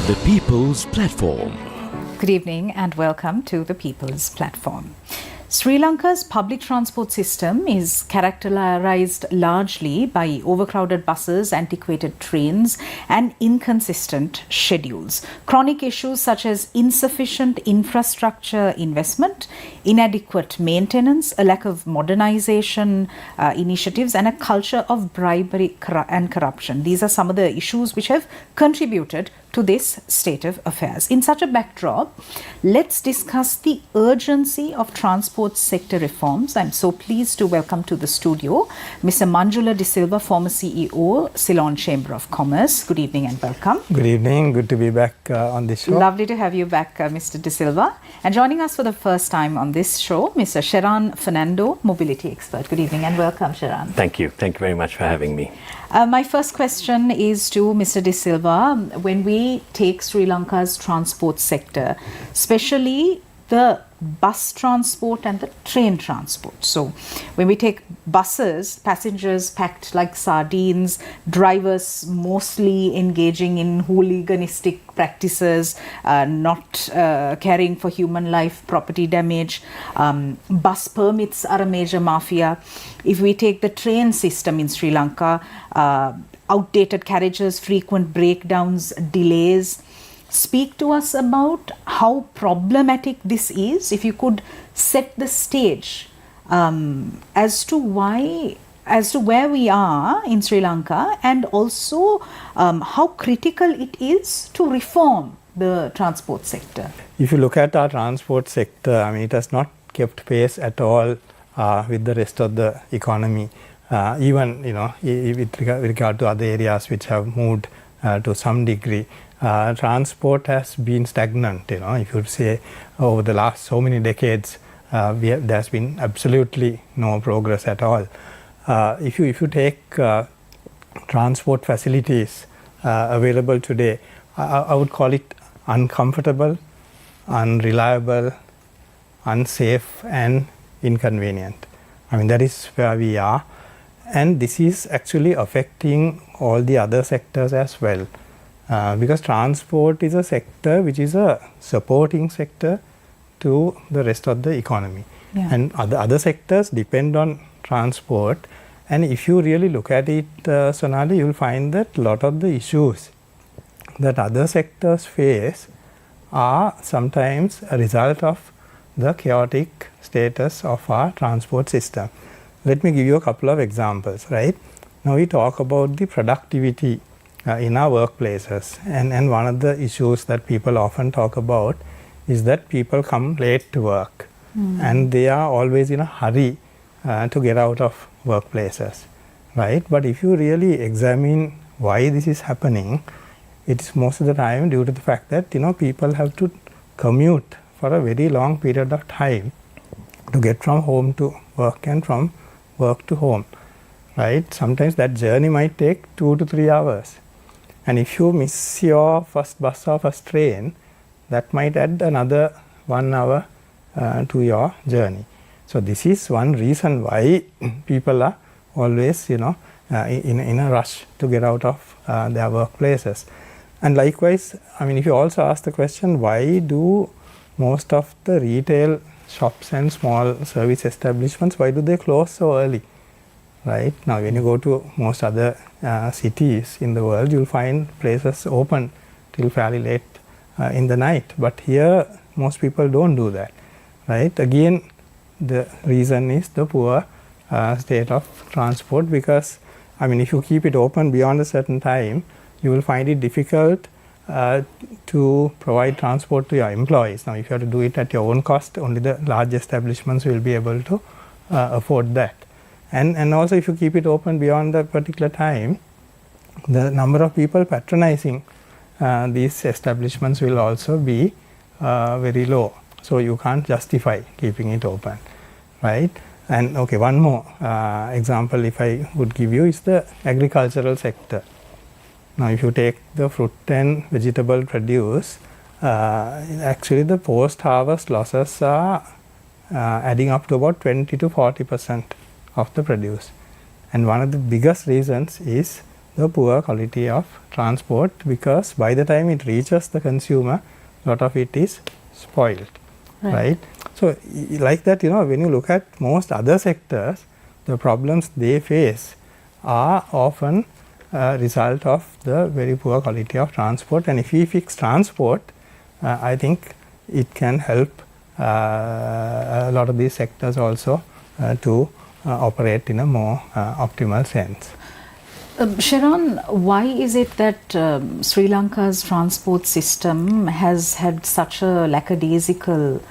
The People's Platform. Good evening and welcome to the People's Platform. Sri Lanka's public transport system is characterized largely by overcrowded buses, antiquated trains, and inconsistent schedules. Chronic issues such as insufficient infrastructure investment, inadequate maintenance, a lack of modernization initiatives, and a culture of bribery and corruption. These are some of the issues which have contributed to this state of affairs. In such a backdrop, let's discuss the urgency of transport sector reforms. I'm so pleased to welcome to the studio Mr. Manjula De Silva, former CEO, Ceylon Chamber of Commerce. Good evening and welcome. Good evening. Good to be back on this show. Lovely to have you back, Mr. De Silva. And joining us for the first time on this show, Mr. Fernando, mobility expert. Good evening and welcome, Sharan. Thank you. Thank you very much for having me. My first question is to Mr. De Silva. When we take Sri Lanka's transport sector, especially the bus transport and the train transport. So when we take buses, passengers packed like sardines, drivers mostly engaging in hooliganistic practices, not caring for human life, property damage. Bus permits are a major mafia. If we take the train system in Sri Lanka, outdated carriages, frequent breakdowns, delays. Speak to us about how problematic this is. If you could set the stage as to where we are in Sri Lanka, and also how critical it is to reform the transport sector. If you look at our transport sector, I mean, it has not kept pace at all with the rest of the economy. Even with regard to other areas which have moved to some degree. Transport has been stagnant. If you say over the last so many decades, there's been absolutely no progress at all. If you take transport facilities available today, I would call it uncomfortable, unreliable, unsafe, and inconvenient. I mean, that is where we are, and this is actually affecting all the other sectors as well. Because transport is a sector which is a supporting sector to the rest of the economy. Yeah. And other sectors depend on transport. And if you really look at it, Sonali, you'll find that a lot of the issues that other sectors face are sometimes a result of the chaotic status of our transport system. Let me give you a couple of examples, right? Now we talk about the productivity in our workplaces, and one of the issues that people often talk about is that people come late to work and they are always in a hurry to get out of workplaces, right? But if you really examine why this is happening, it is most of the time due to the fact that people have to commute for a very long period of time to get from home to work and from work to home, right? Sometimes that journey might take 2 to 3 hours. And if you miss your first bus or first train, that might add another 1 hour to your journey. So this is one reason why people are always, in a rush to get out of their workplaces. And likewise, I mean, if you also ask the question, why do most of the retail shops and small service establishments, why do they close so early? Right now, when you go to most other cities in the world, you'll find places open till fairly late in the night. But here, most people don't do that. Right? Again, the reason is the poor state of transport, because, I mean, if you keep it open beyond a certain time, you will find it difficult to provide transport to your employees. Now, if you have to do it at your own cost, only the large establishments will be able to afford that. And also, if you keep it open beyond that particular time, the number of people patronizing these establishments will also be very low. So you can't justify keeping it open, right? And okay, one more example if I would give you is the agricultural sector. Now, if you take the fruit and vegetable produce, actually the post-harvest losses are adding up to about 20 to 40% of the produce. And one of the biggest reasons is the poor quality of transport, because by the time it reaches the consumer, a lot of it is spoiled, right? So like that, when you look at most other sectors, the problems they face are often a result of the very poor quality of transport. And if we fix transport, I think it can help a lot of these sectors also to operate in a more optimal sense. Sharon, why is it that Sri Lanka's transport system has had such a lackadaisical,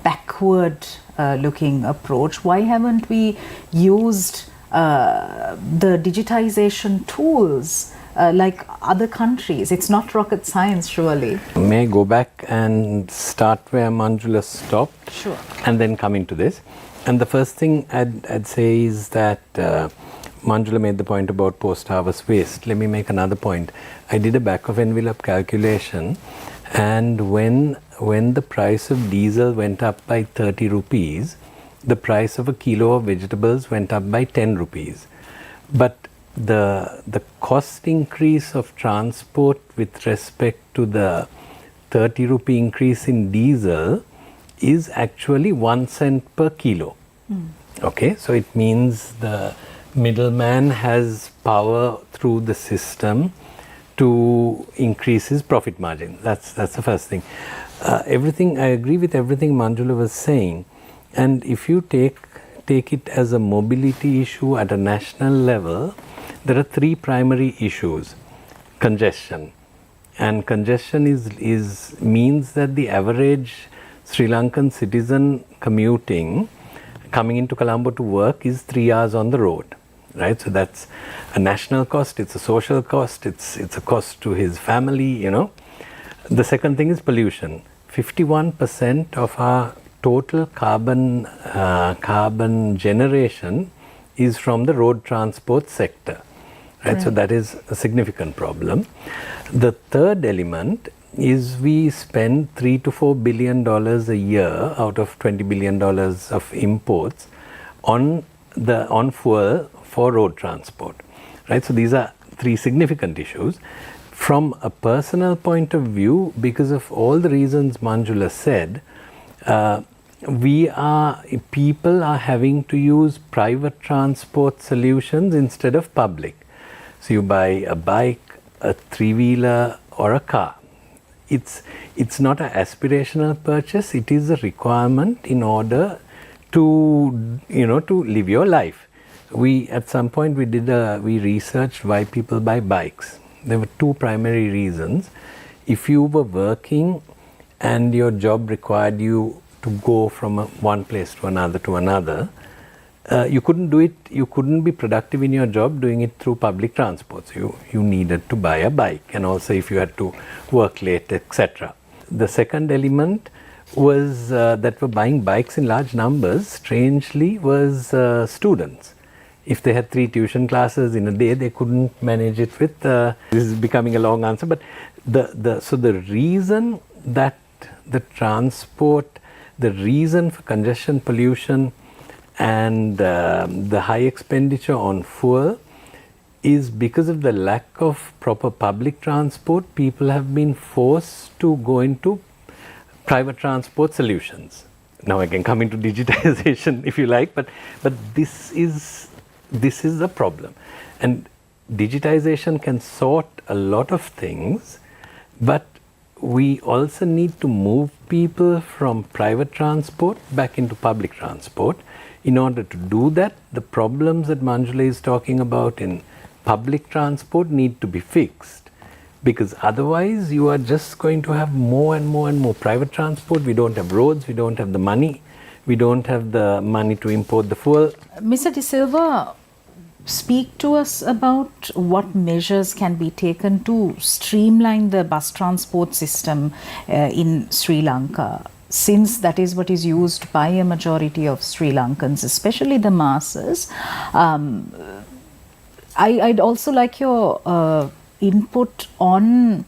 backward looking approach? Why haven't we used the digitization tools like other countries? It's not rocket science, surely. May I go back and start where Manjula stopped? Sure. And then come into this. And the first thing I'd say is that Manjula made the point about post-harvest waste. Let me make another point. I did a back-of-envelope calculation, and when the price of diesel went up by 30 rupees, the price of a kilo of vegetables went up by 10 rupees. But the cost increase of transport with respect to the 30 rupee increase in diesel is actually 1 cent per kilo. Okay, so it means the middleman has power through the system to increase his profit margin. That's the first thing. Everything, I agree with everything Manjula was saying. And if you take it as a mobility issue at a national level, there are three primary issues. Congestion. And congestion means that the average Sri Lankan citizen coming into Colombo to work is 3 hours on the road. Right, so that's a national cost, it's a social cost, it's a cost to his family, The second thing is pollution. 51% of our total carbon generation is from the road transport sector. Right, so that is a significant problem. The third element is we spend $3 to $4 billion a year out of $20 billion of imports on fuel for road transport, right? So these are three significant issues. From a personal point of view, because of all the reasons Manjula said, people are having to use private transport solutions instead of public. So you buy a bike, a three-wheeler, or a car. It's not an aspirational purchase. It is a requirement in order to live your life. At some point we researched why people buy bikes. There were two primary reasons. If you were working and your job required you to go from one place to another, you couldn't do it, you couldn't be productive in your job doing it through public transport. So you needed to buy a bike, and also if you had to work late, etc. The second element was that were buying bikes in large numbers, strangely, was students. If they had 3 tuition classes in a day, they couldn't manage it with, this is becoming a long answer, but so the reason that the reason for congestion, pollution, and the high expenditure on fuel is because of the lack of proper public transport. People have been forced to go into private transport solutions. Now I can come into digitization if you like, but this is a problem. And digitization can sort a lot of things, but we also need to move people from private transport back into public transport. In order to do that, the problems that Manjula is talking about in public transport need to be fixed, because otherwise you are just going to have more and more and more private transport. We don't have roads, we don't have the money, we don't have the money to import the fuel. Mr. De Silva, speak to us about what measures can be taken to streamline the bus transport system in Sri Lanka, since that is what is used by a majority of Sri Lankans, especially the masses. I'd also like your input on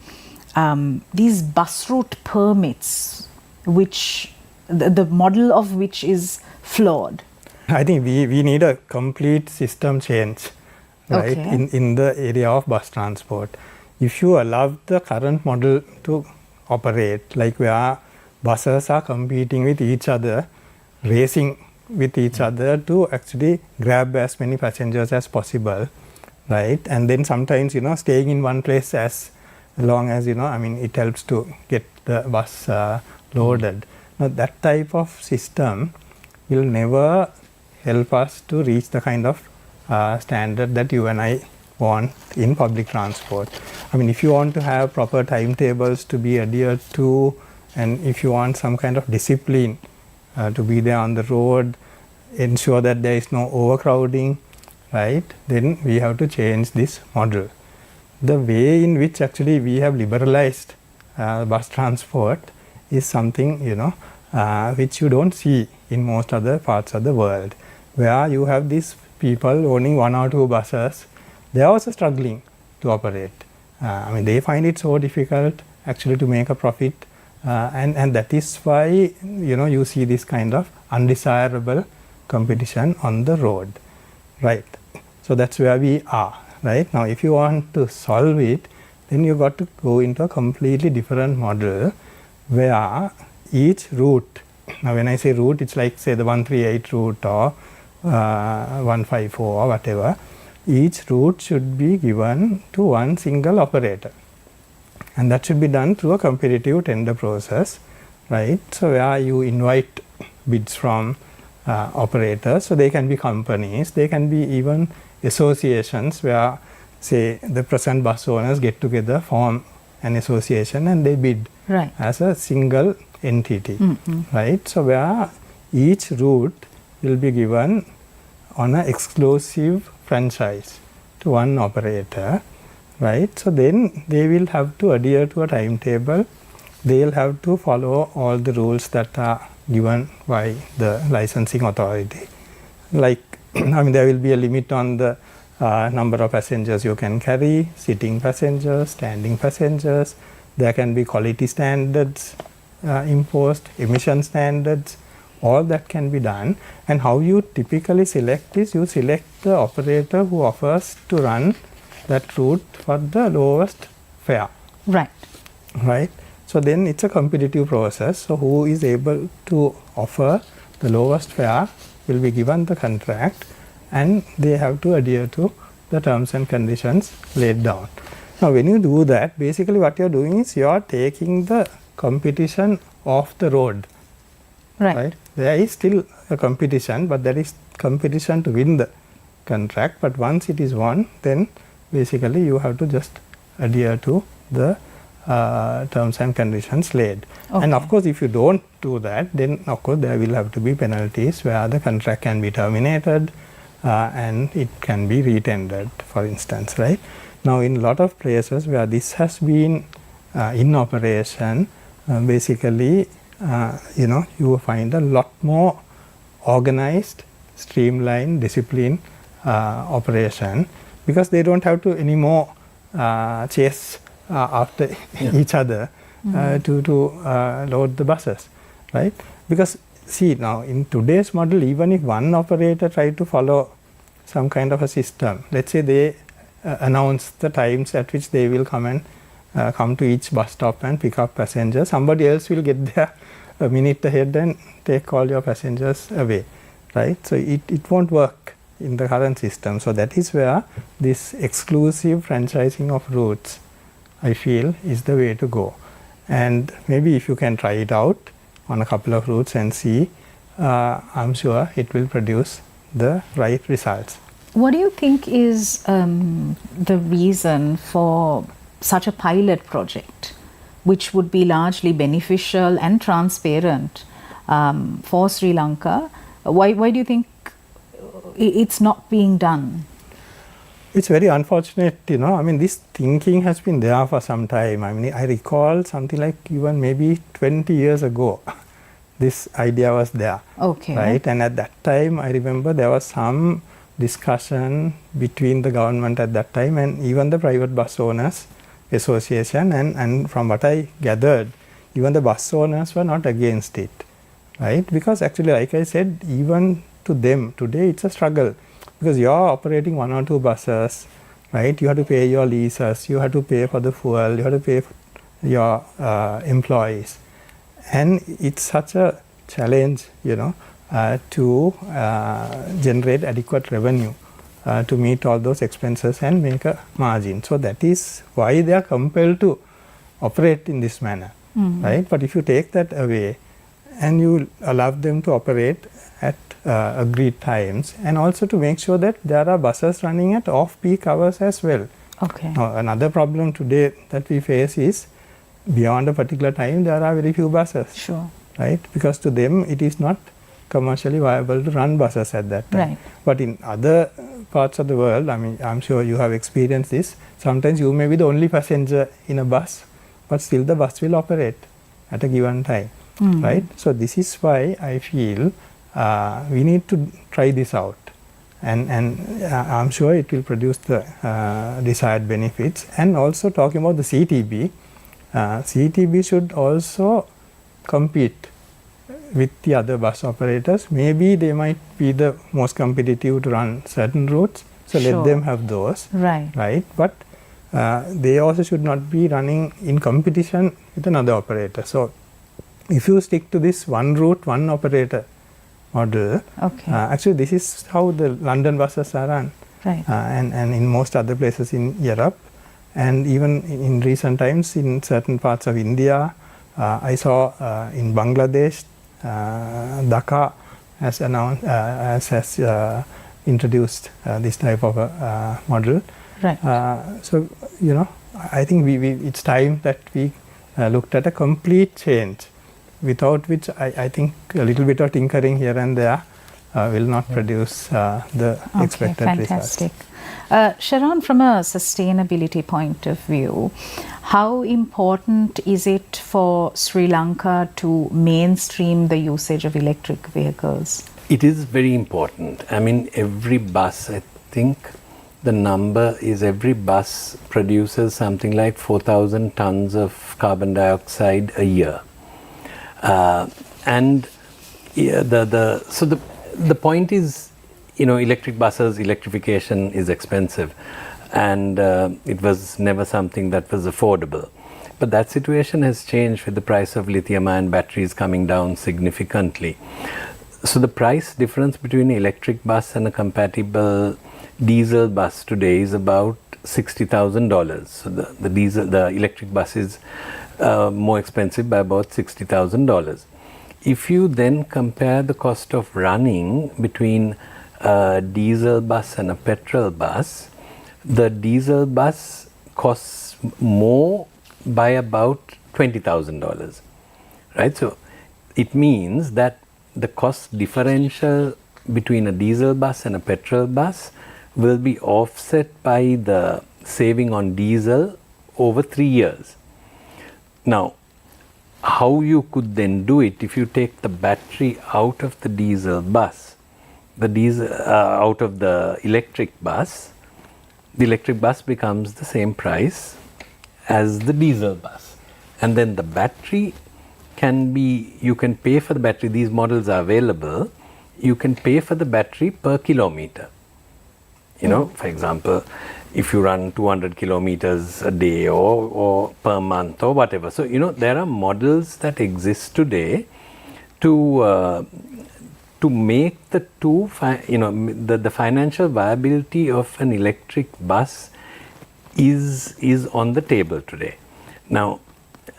these bus route permits, which the model of which is flawed. I think we need a complete system change right, Okay. in the area of bus transport. If you allow the current model to operate, like where buses are competing with each other, racing with each other to actually grab as many passengers as possible, right, and then sometimes, staying in one place as long as, it helps to get the bus loaded. Now, that type of system will never help us to reach the kind of standard that you and I want in public transport. If you want to have proper timetables to be adhered to, and if you want some kind of discipline to be there on the road, ensure that there is no overcrowding, right, then we have to change this model. The way in which actually we have liberalized bus transport is something, which you don't see in most other parts of the world, where you have these people owning 1 or 2 buses. They are also struggling to operate. They find it so difficult actually to make a profit, and that is why, you see this kind of undesirable competition on the road, right? So that's where we are, right? Now, if you want to solve it, then you got to go into a completely different model where each route, now when I say route, it's like say the 138 route or 154 or whatever, each route should be given to one single operator, and that should be done through a competitive tender process, right? So where you invite bids from operators, so they can be companies, they can be even associations where say the present bus owners get together, form an association, and they bid Right. as a single entity, right? So where each route will be given on an exclusive franchise to one operator, right? So then they will have to adhere to a timetable. They will have to follow all the rules that are given by the licensing authority. Like, there will be a limit on the number of passengers you can carry, sitting passengers, standing passengers. There can be quality standards imposed, emission standards. All that can be done. And how you typically select is, you select the operator who offers to run that route for the lowest fare. Right. Right. So then it's a competitive process. So who is able to offer the lowest fare will be given the contract, and they have to adhere to the terms and conditions laid down. Now, when you do that, basically what you are doing is you are taking the competition off the road. Right. There is still a competition, but there is competition to win the contract. But once it is won, then basically you have to just adhere to the terms and conditions laid. Okay. And of course, if you don't do that, then of course there will have to be penalties where the contract can be terminated and it can be retendered, for instance, right? Now, in a lot of places where this has been in operation, basically, you will find a lot more organized, streamlined, disciplined operation, because they don't have to anymore chase after each other to load the buses, right? Because see, now in today's model, even if one operator try to follow some kind of a system, let's say they announce the times at which they will come and come to each bus stop and pick up passengers, somebody else will get there a minute ahead and take all your passengers away, right? So it won't work in the current system. So that is where this exclusive franchising of routes, I feel, is the way to go. And maybe if you can try it out on a couple of routes and see, I'm sure it will produce the right results. What do you think is the reason for such a pilot project, which would be largely beneficial and transparent for Sri Lanka? Why do you think it's not being done? It's very unfortunate, this thinking has been there for some time. I recall something like even maybe 20 years ago, this idea was there. Okay. Right? And at that time, I remember there was some discussion between the government at that time and even the private bus owners association, and from what I gathered, even the bus owners were not against it, right? Because actually, like I said, even to them today it's a struggle. because you are operating 1 or 2 buses, right? You have to pay your leases, you have to pay for the fuel, you have to pay for your employees, and it's such a challenge, to generate adequate revenue to meet all those expenses and make a margin. So that is why they are compelled to operate in this manner, right? But if you take that away and you allow them to operate at agreed times, and also to make sure that there are buses running at off-peak hours as well. Okay. Now, another problem today that we face is beyond a particular time there are very few buses. Sure. Right? Because to them it is not commercially viable to run buses at that time. Right. But in other parts of the world, I mean, I'm sure you have experienced this, sometimes you may be the only passenger in a bus, but still the bus will operate at a given time. Right? So this is why I feel we need to try this out, and I'm sure it will produce the desired benefits. And also talking about the CTB, CTB should also compete with the other bus operators. Maybe they might be the most competitive to run certain routes, so Sure. let them have those. Right. But they also should not be running in competition with another operator. So if you stick to this one route, one operator model, Okay. actually this is how the London buses are run, Right. and in most other places in Europe, and even in recent times in certain parts of India. I saw in Bangladesh, Dhaka has announced, has introduced this type of a model. Right. So I think it's time that we looked at a complete change, without which I think a little bit of tinkering here and there will not produce the expected fantastic. results. Sharon, from a sustainability point of view, how important is it for Sri Lanka to mainstream the usage of electric vehicles? It is very important. I mean, every bus, I think the number is every bus produces something like 4,000 tons of carbon dioxide a year. And the point is, electric buses, electrification is expensive, and it was never something that was affordable. But that situation has changed with the price of lithium-ion batteries coming down significantly. So the price difference between an electric bus and a compatible diesel bus today is about $60,000. So the electric bus is more expensive by about $60,000. If you then compare the cost of running between a diesel bus and a petrol bus, the diesel bus costs more by about $20,000, right? So it means that the cost differential between a diesel bus and a petrol bus will be offset by the saving on diesel over 3 years. Now, how you could then do it, if you take the battery out of the diesel bus, out of the electric bus becomes the same price as the diesel bus. And then the battery you can pay for the battery, these models are available, you can pay for the battery per kilometer. For example, if you run 200 kilometers a day or per month or whatever. So, there are models that exist today to make the two, the financial viability of an electric bus is on the table today. Now,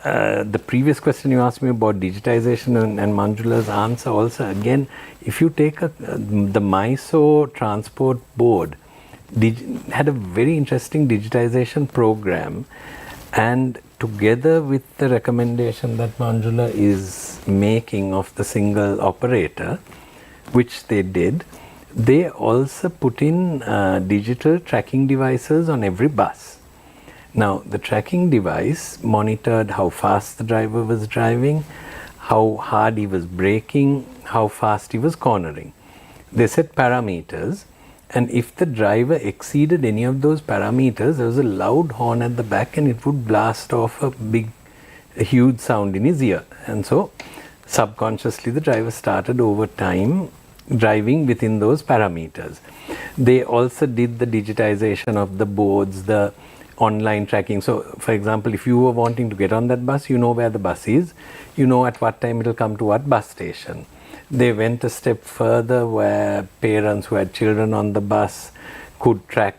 the previous question you asked me about digitization and Manjula's answer also, again, if you take the Mysore Transport Board, had a very interesting digitization program, and together with the recommendation that Manjula is making of the single operator, which they did, they also put in digital tracking devices on every bus. Now, the tracking device monitored how fast the driver was driving, how hard he was braking, how fast he was cornering. They set parameters, and if the driver exceeded any of those parameters, there was a loud horn at the back and it would blast off a huge sound in his ear. And so, subconsciously, the driver started over time driving within those parameters. They also did the digitization of the boards, the online tracking. So, for example, if you were wanting to get on that bus, you know where the bus is, you know at what time it will come to what bus station. They went a step further where parents who had children on the bus could track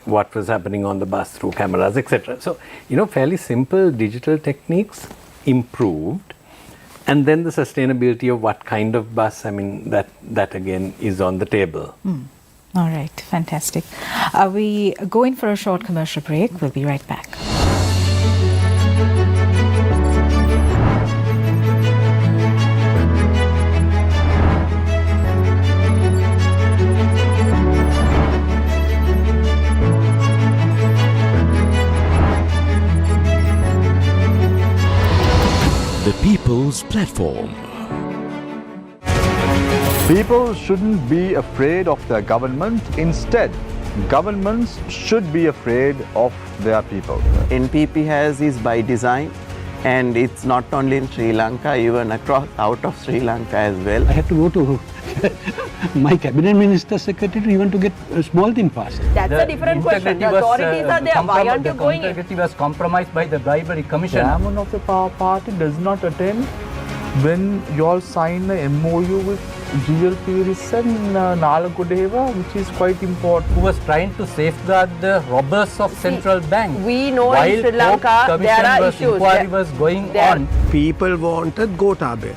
what was happening on the bus through cameras, etc. So, fairly simple digital techniques improved. And then the sustainability of what kind of bus, that again is on the table. All right, fantastic. We go in for a short commercial break. We'll be right back. The People's Platform. People shouldn't be afraid of their government. Instead, governments should be afraid of their people. NPP is by design, and it's not only in Sri Lanka, even out of Sri Lanka as well. I had to go to my cabinet minister secretary even to get a small thing passed. That's a different question. The authorities are there. Why aren't you going in? The integrity was compromised by the bribery commission. The chairman of the party does not attend when you all sign a MOU with GLP and Nalagodeva, which is quite important. Who was trying to safeguard the robbers of central bank. We know while in Sri Lanka there are issues. Inquiry was going on. People wanted Gotabe,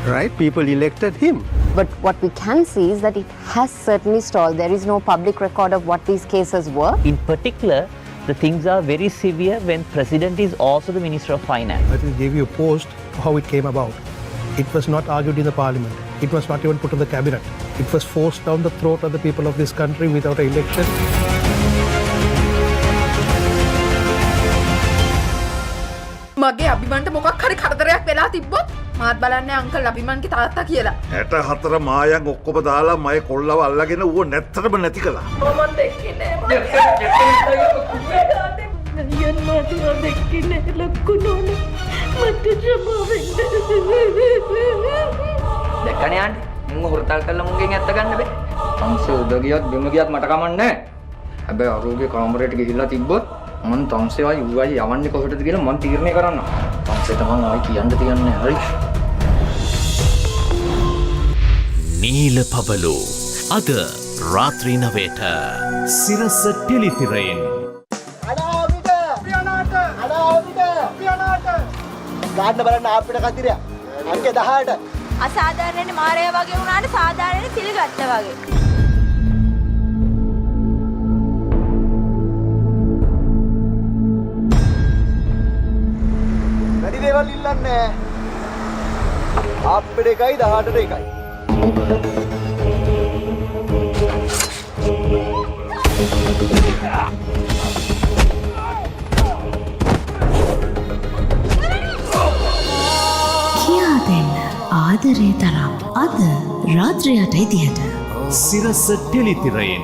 right? People elected him. But what we can see is that it has certainly stalled. There is no public record of what these cases were. In particular, the things are very severe when President is also the Minister of Finance. I will give you a post how it came about. It was not argued in the parliament. It was not even put on the cabinet. It was forced down the throat of the people of this country without an election. මගේ අභිමන්ට මොකක් හරි කරදරයක් වෙලා තිබ්බොත් මාත් බලන්නේ uncle අභිමන්ගේ තාත්තා කියලා. 64 මායන් ඔක්කොම දාලා මය කොල්ලව අල්ලගෙන ඌව නැත්තටම නැති කළා. මම දෙක්කේ නෑ. අයියන් මාත් දෙක්කේ නෑ ලක්කුණෝනේ. මට ජමාවෙන්න. දැක්කනේ ආන්ටි. මුංග හොරතල් කළා මුංගෙන් ඇත්ත ගන්න බෑ. තංසේ උඩ ගියත් බිම ගියත් මට කමන්නේ නෑ. හැබැයි අරෝගේ කාමරේට ගිහිල්ලා තිබ්බොත් මම තංසේවයි ඌවයි යවන්නේ කොහෙටද කියලා මම තීරණය කරන්නම්. තංසේට මම ආයි කියන්න තියන්නේ හරි. නීල පබලු අද රාත්‍රී 9ට සිරස ටෙලිතිරයෙන්. ගන්න බලන්න අපිට කතිරයක්. අංකේ 18. අසාධාරණනේ මාරයා වගේ වුණාට සාධාරණනේ පිළිගත්තා වගේ. වැඩි දේවල් ඉල්ලන්නේ අපිට එකයි 18ට එකයි. කියා දෙන්න ආදරේ තරම් අද රාත්‍රියට ඉදියට සිරස ටෙලිතිරයෙන්.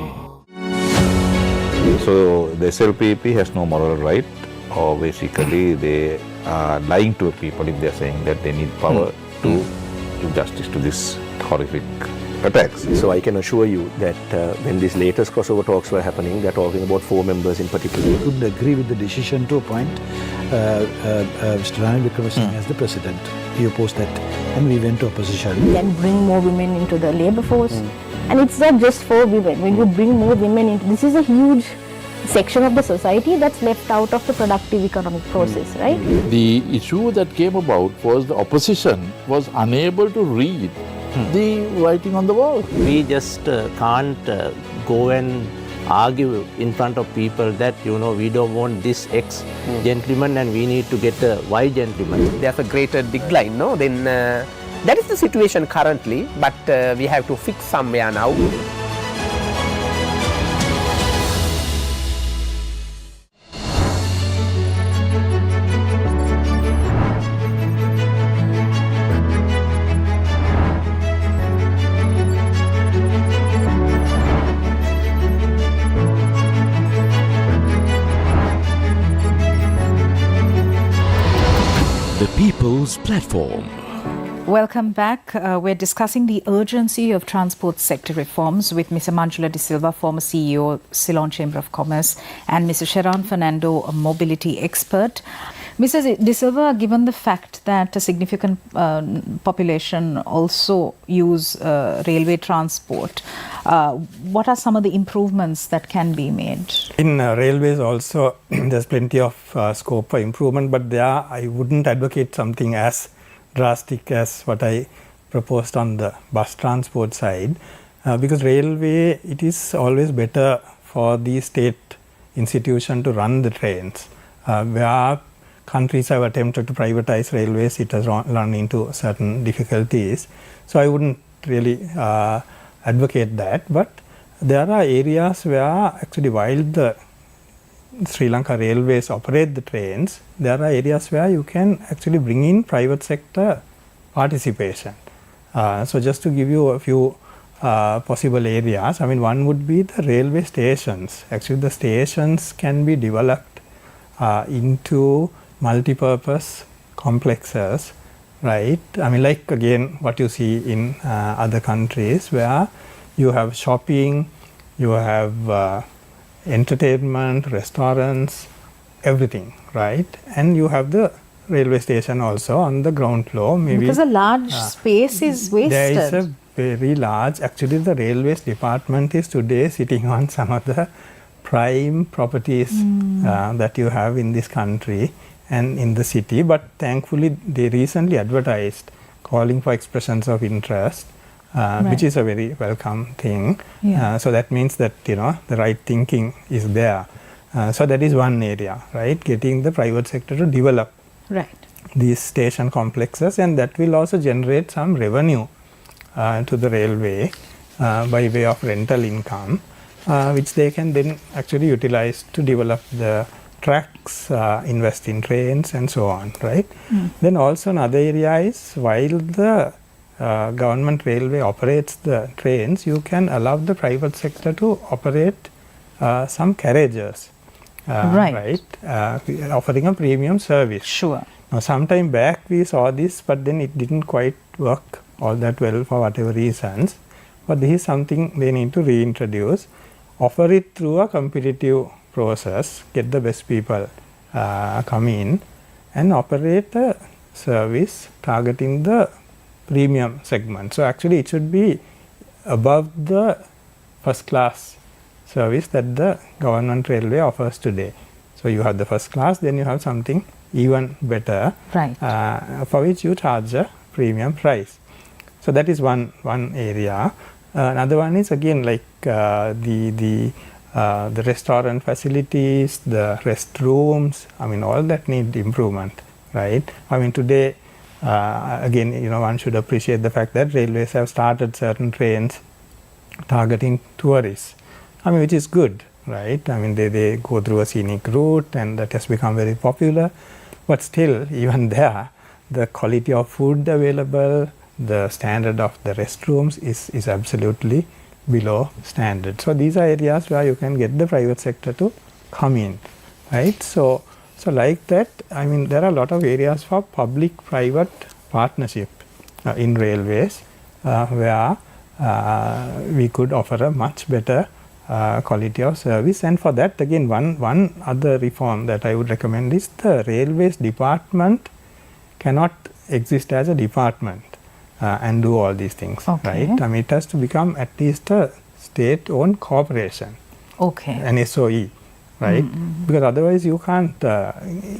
So the SLPP has no moral right, or basically they are lying to people if they are saying that they need power to do justice to this horrific attacks. So I can assure you that when these latest crossover talks were happening, they're talking about 4 members in particular. We couldn't agree with the decision to appoint Mr. Ranil Wickremesinghe as the president. He opposed that and we went to opposition. Then bring more women into the labour force. And it's not just for women. When you bring more women into, this is a huge section of the society that's left out of the productive economic process, right? The issue that came about was the opposition was unable to read the writing on the wall. We just can't go and argue in front of people that, we don't want this X gentleman and we need to get a Y gentleman. There's a greater decline, no? Then that is the situation currently, but we have to fix somewhere now. The People's Platform. Welcome back. We're discussing the urgency of transport sector reforms with Mr. Manjula De Silva, former CEO, Ceylon Chamber of Commerce, and Mr. Fernando, a mobility expert. Mr. De Silva, given the fact that a significant population also use railway transport, what are some of the improvements that can be made? In railways also, there's plenty of scope for improvement, but there I wouldn't advocate something as drastic as what I proposed on the bus transport side, because railway, it is always better for the state institution to run the trains. Where countries have attempted to privatize railways, it has run into certain difficulties. So I wouldn't really advocate that, but there are areas where actually while the Sri Lanka Railways operate the trains, there are areas where you can actually bring in private sector participation. So just to give you a few possible areas, I mean, one would be the railway stations. Actually, the stations can be developed into multi-purpose complexes, right? I mean, like again, what you see in other countries where you have shopping, you have entertainment, restaurants, everything, right? And you have the railway station also on the ground floor. Maybe because a large space is wasted. There is a very large, actually the railways department is today sitting on some of the prime properties that you have in this country and in the city, but thankfully they recently advertised calling for expressions of interest. Which is a very welcome thing. So that means that, you know, the right thinking is there. So that is one area, right? Getting the private sector to develop these station complexes, and that will also generate some revenue to the railway by way of rental income, which they can then actually utilize to develop the tracks, invest in trains and so on, right? Then also another area is while the government railway operates the trains, you can allow the private sector to operate some carriages, right? Offering a premium service. Sure. Now, some time back we saw this, but then it didn't quite work all that well for whatever reasons. But this is something they need to reintroduce. Offer it through a competitive process, get the best people come in and operate a service targeting the premium segment. So actually it should be above the first class service that the government railway offers today. So you have the first class, then you have something even better, for which you charge a premium price. So that is one area. Another one is again like the restaurant facilities, the restrooms. I mean, all that need improvement, right? I mean, today again, you know, one should appreciate the fact that railways have started certain trains targeting tourists. I mean, which is good, right? I mean, they go through a scenic route and that has become very popular. But still, even there, the quality of food available, the standard of the restrooms is absolutely below standard. So these are areas where you can get the private sector to come in, right? So like that, I mean, there are a lot of areas for public-private partnership in railways where we could offer a much better quality of service. And for that, again, one other reform that I would recommend is the railways department cannot exist as a department and do all these things, right? I mean, it has to become at least a state-owned corporation, an SOE. Right? Because otherwise you can't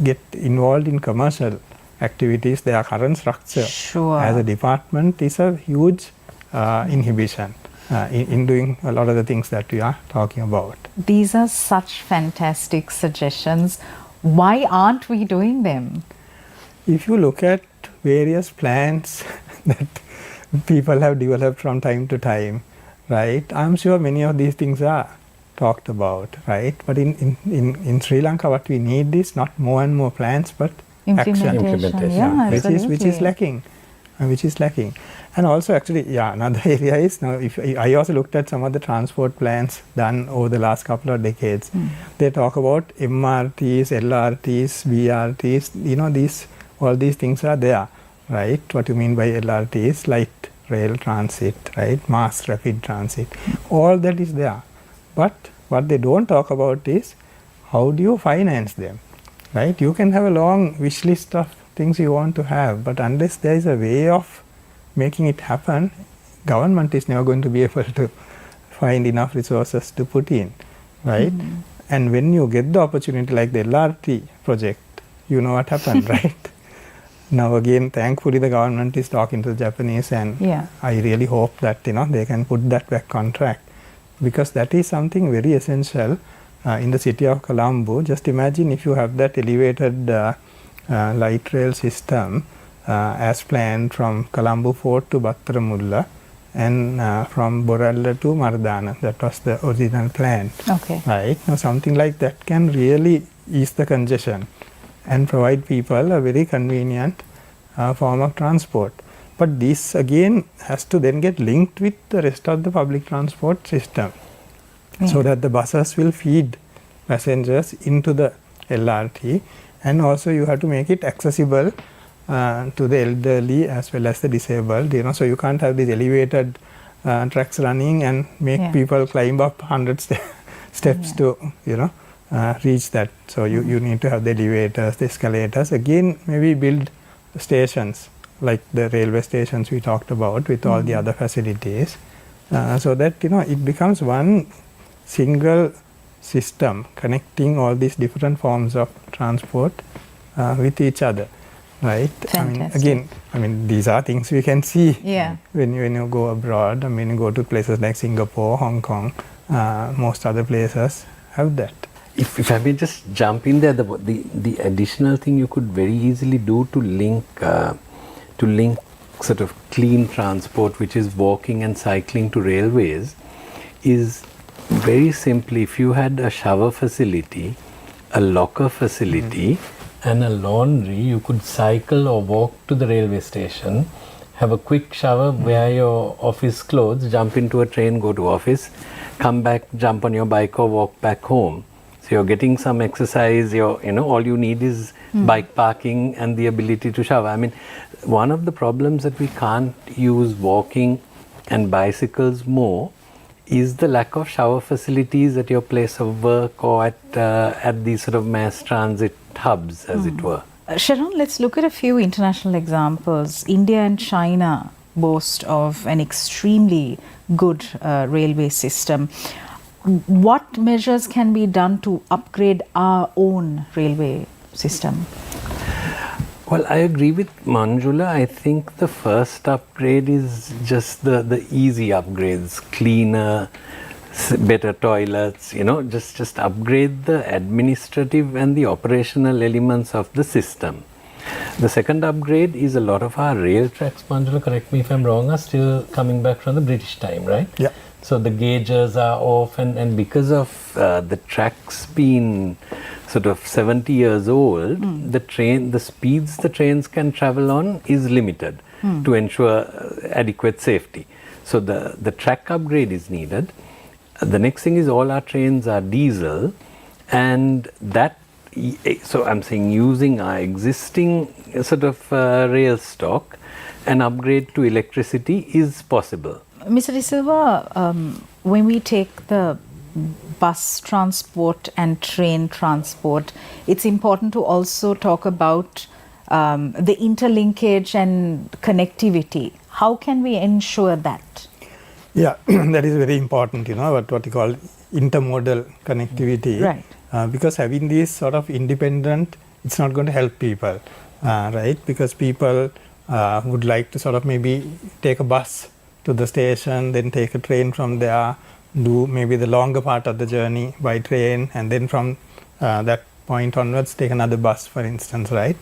get involved in commercial activities. Their current structure as a department is a huge inhibition in doing a lot of the things that we are talking about. These are such fantastic suggestions. Why aren't we doing them? If you look at various plans that people have developed from time to time, right? I'm sure many of these things are talked about, right? But in Sri Lanka, what we need is not more and more plans, but implementation, which is lacking, And also, actually, another area is now. If I also looked at some of the transport plans done over the last couple of decades, they talk about MRTs, LRTs, BRTs. You know, all these things are there, right? What you mean by LRT is light rail transit, right? Mass rapid transit. All that is there. But what they don't talk about is how do you finance them, right? You can have a long wish list of things you want to have, but unless there is a way of making it happen, government is never going to be able to find enough resources to put in, right? And when you get the opportunity like the LRT project, you know what happened, right? Now again, thankfully the government is talking to the Japanese, and I really hope that they can put that back on track, because that is something very essential in the city of Colombo. Just imagine if you have that elevated light rail system as planned from Colombo Fort to Battaramulla and from Boralla to Mardana. That was the original plan. Okay. Right? Now something like that can really ease the congestion and provide people a very convenient form of transport. But this again has to then get linked with the rest of the public transport system, so that the buses will feed passengers into the LRT, and also you have to make it accessible to the elderly as well as the disabled. So you can't have these elevated tracks running and make people climb up 100 steps to reach that. So you need to have the elevators, the escalators. Again, maybe build stations like the railway stations we talked about with all the other facilities, so that it becomes one single system connecting all these different forms of transport with each other, right? Fantastic. I mean these are things we can see when you go abroad. I mean, you go to places like Singapore, Hong Kong, most other places have that. If I may just jump in there, the additional thing you could very easily do to link sort of clean transport, which is walking and cycling, to railways, is very simply, if you had a shower facility, a locker facility, and a laundry, you could cycle or walk to the railway station, have a quick shower, wear your office clothes, jump into a train, go to office, come back, jump on your bike or walk back home. So you're getting some exercise, all you need is bike parking and the ability to shower. I mean, one of the problems that we can't use walking and bicycles more is the lack of shower facilities at your place of work or at these sort of mass transit hubs, as it were. Sharon, let's look at a few international examples. India and China boast of an extremely good railway system. What measures can be done to upgrade our own railway system? Well, I agree with Manjula. I think the first upgrade is just the easy upgrades, cleaner, better toilets, just upgrade the administrative and the operational elements of the system. The second upgrade is a lot of our rail tracks, Manjula, correct me if I'm wrong, are still coming back from the British time, right? Yeah. So the gauges are off, and because of the tracks being sort of 70 years old, the speeds the trains can travel on is limited to ensure adequate safety. So the track upgrade is needed. The next thing is all our trains are diesel, and so I'm saying using our existing sort of rail stock, an upgrade to electricity is possible. Mr. De Silva, when we take the bus transport and train transport, it's important to also talk about the interlinkage and connectivity. How can we ensure that? Yeah, that is very important, what you call intermodal connectivity. Right. Because having these sort of independent, it's not going to help people, right? Because people would like to sort of maybe take a bus to the station, then take a train from there, do maybe the longer part of the journey by train, and then from that point onwards take another bus, for instance, right?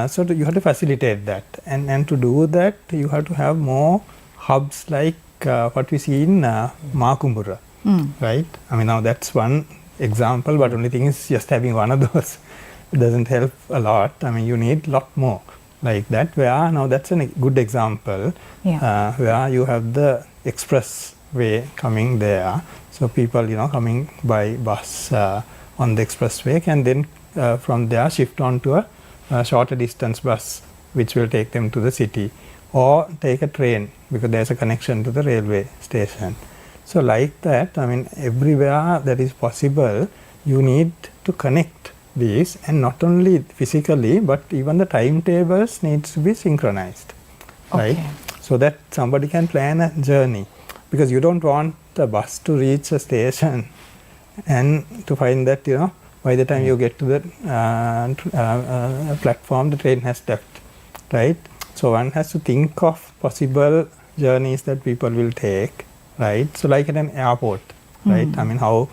So you have to facilitate that, and to do that you have to have more hubs like what we see in Makumbura, right? I mean, now that's one example, but only thing is just having one of those doesn't help a lot. I mean, you need a lot more like that, where now that's a good example, where you have the expressway coming there. So people, coming by bus on the expressway can then from there shift on to a shorter distance bus which will take them to the city, or take a train because there's a connection to the railway station. So like that, I mean, everywhere that is possible, you need to connect these, and not only physically, but even the timetables needs to be synchronized, right? So that somebody can plan a journey, because you don't want the bus to reach a station and to find that, you know, by the time you get to the platform, the train has left, right? So one has to think of possible journeys that people will take, right? So like at an airport, right? I mean, how,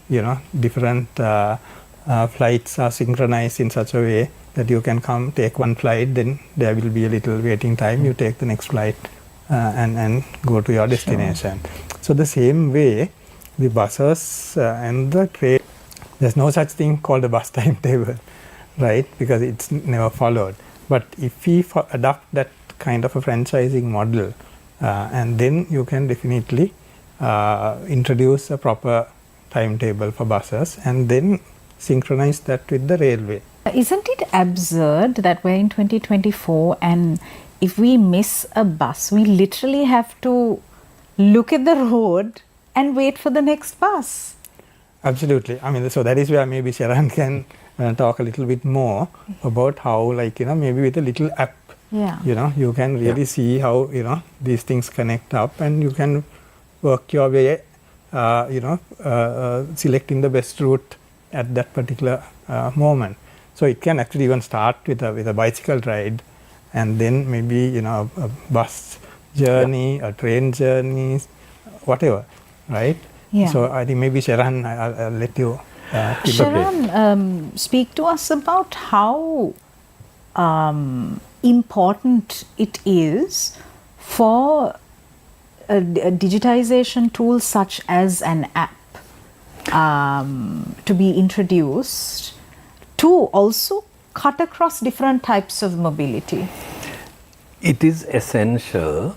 you know, different flights are synchronized in such a way that you can come take one flight, then there will be a little waiting time, you take the next flight and go to your destination. So the same way, the buses and the train, there's no such thing called a bus timetable, right? Because it's never followed. But if we adopt that kind of a franchising model, and then you can definitely introduce a proper timetable for buses and then synchronize that with the railway. Isn't it absurd that we're in 2024 and if we miss a bus, we literally have to look at the road and wait for the next bus? Absolutely. I mean, so that is where maybe Sharon can talk a little bit more about how, like, you know, maybe with a little app, you know, you can really see how, you know, these things connect up, and you can work your way, you know, selecting the best route at that particular moment. So it can actually even start with a bicycle ride, and then maybe, you know, a bus journey, a train journey, whatever, right? So I think maybe Sharon, I'll let you. Sharon, speak to us about how important it is for a digitization tool such as an app to be introduced to also cut across different types of mobility. It is essential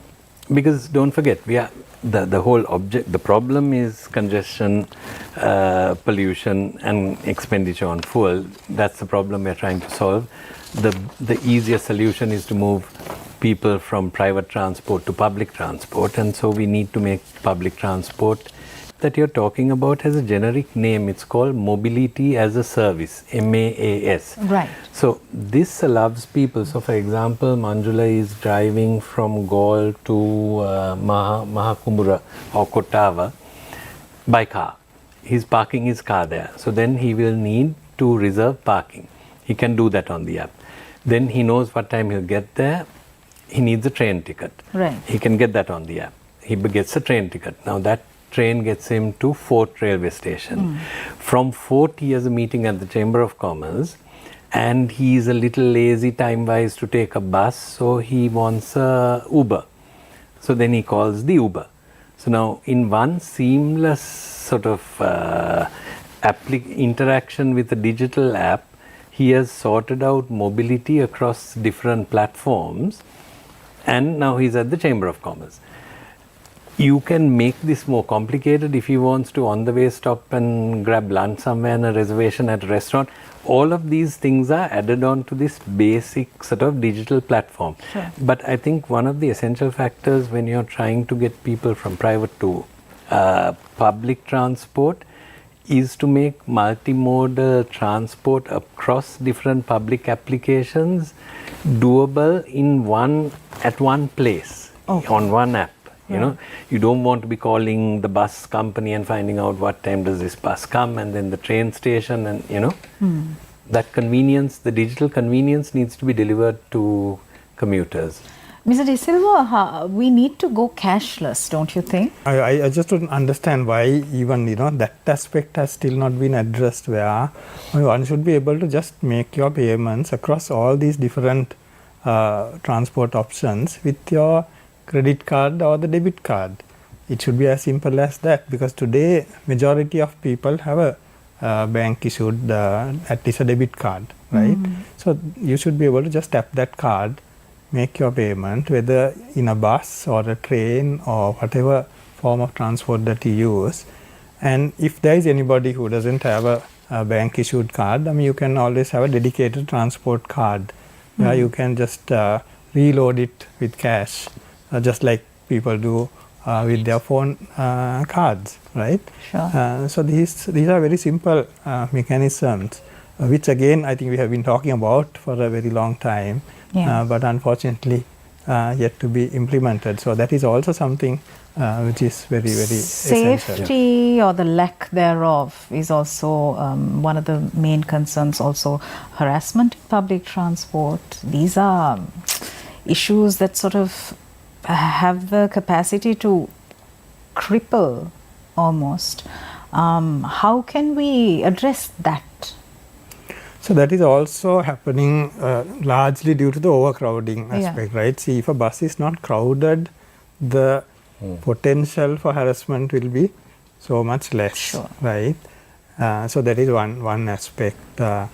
because don't forget, we are the whole object. The problem is congestion, pollution, and expenditure on fuel. That's the problem we are trying to solve. The easier solution is to move people from private transport to public transport, and so we need to make public transport that you're talking about has a generic name. It's called Mobility as a Service, MaaS. Right. So this allows people, so for example, Manjula is driving from Gaul to Mahakumbura or Kottava by car. He's parking his car there. So then he will need to reserve parking. He can do that on the app. Then he knows what time he'll get there. He needs a train ticket. Right. He can get that on the app. He gets a train ticket. Now that train gets him to Fort railway station. From Fort, he has a meeting at the Chamber of Commerce, and he's a little lazy time-wise to take a bus, so he wants a Uber. So then he calls the Uber. So now in one seamless sort of interaction with the digital app, he has sorted out mobility across different platforms, and now he's at the Chamber of Commerce. You can make this more complicated if he wants to on the way stop and grab lunch somewhere and a reservation at a restaurant. All of these things are added on to this basic sort of digital platform. Sure. But I think one of the essential factors when you're trying to get people from private to public transport is to make multimodal transport across different public applications doable at one place, on one app. You know, you don't want to be calling the bus company and finding out what time does this bus come, and then the train station, and you know, that convenience, the digital convenience needs to be delivered to commuters. Mr. De Silva, we need to go cashless, don't you think? I just don't understand why even, you know, that aspect has still not been addressed, where one should be able to just make your payments across all these different transport options with your credit card or the debit card. It should be as simple as that, because today majority of people have a bank issued at least a debit card, right? So you should be able to just tap that card, make your payment, whether in a bus or a train or whatever form of transport that you use. And if there is anybody who doesn't have a bank issued card, I mean, you can always have a dedicated transport card where you can just reload it with cash, just like people do with their phone cards, right? Sure. So these are very simple mechanisms, which again I think we have been talking about for a very long time, but unfortunately yet to be implemented. So that is also something which is very, very essential. Safety or the lack thereof is also one of the main concerns. Also, harassment in public transport. These are issues that sort of have the capacity to cripple almost. How can we address that? So that is also happening largely due to the overcrowding aspect, right? See, if a bus is not crowded, the potential for harassment will be so much less, right? So that is one aspect. So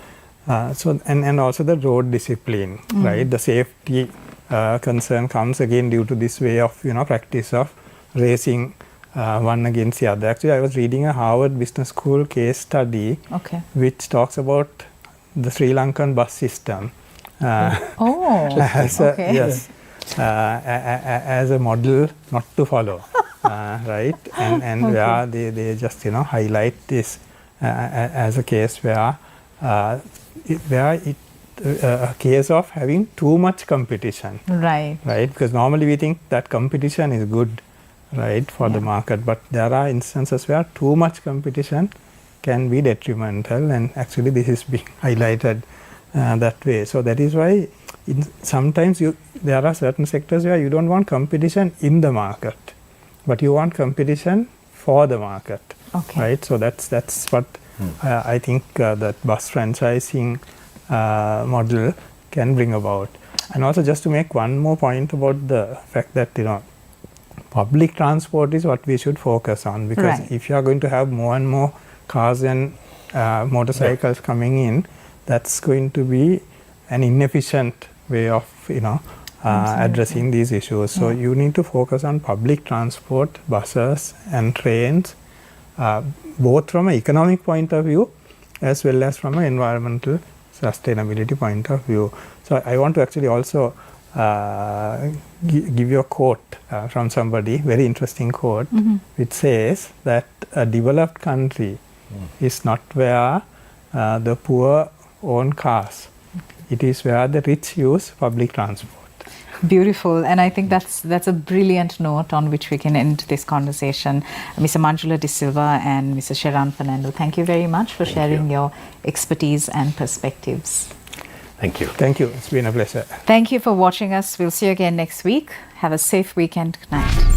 and also the road discipline, right? The safety concern comes again due to this way of practice of racing one against the other. Actually, I was reading a Harvard Business School case study, which talks about the Sri Lankan bus system. As a model not to follow, right? And where they just highlight this as a case where a case of having too much competition, right? Because normally we think that competition is good, right, for the market, but there are instances where too much competition can be detrimental, and actually this is being highlighted that way. So that is why sometimes there are certain sectors where you don't want competition in the market, but you want competition for the market, right? So that's what I think that bus franchising model can bring about. And also, just to make one more point about the fact that public transport is what we should focus on, because if you are going to have more and more cars and motorcycles coming in, that's going to be an inefficient way of addressing these issues. So you need to focus on public transport, buses and trains, both from an economic point of view as well as from an environmental sustainability point of view. So I want to actually also give you a quote from somebody, very interesting quote, which says that a developed country is not where the poor own cars. It is where the rich use public transport. Beautiful, and I think that's a brilliant note on which we can end this conversation. Mr. Manjula De Silva and Mr. Fernando, thank you very much for sharing your expertise and perspectives. Thank you. Thank you. It's been a pleasure. Thank you for watching us. We'll see you again next week. Have a safe weekend. Good night.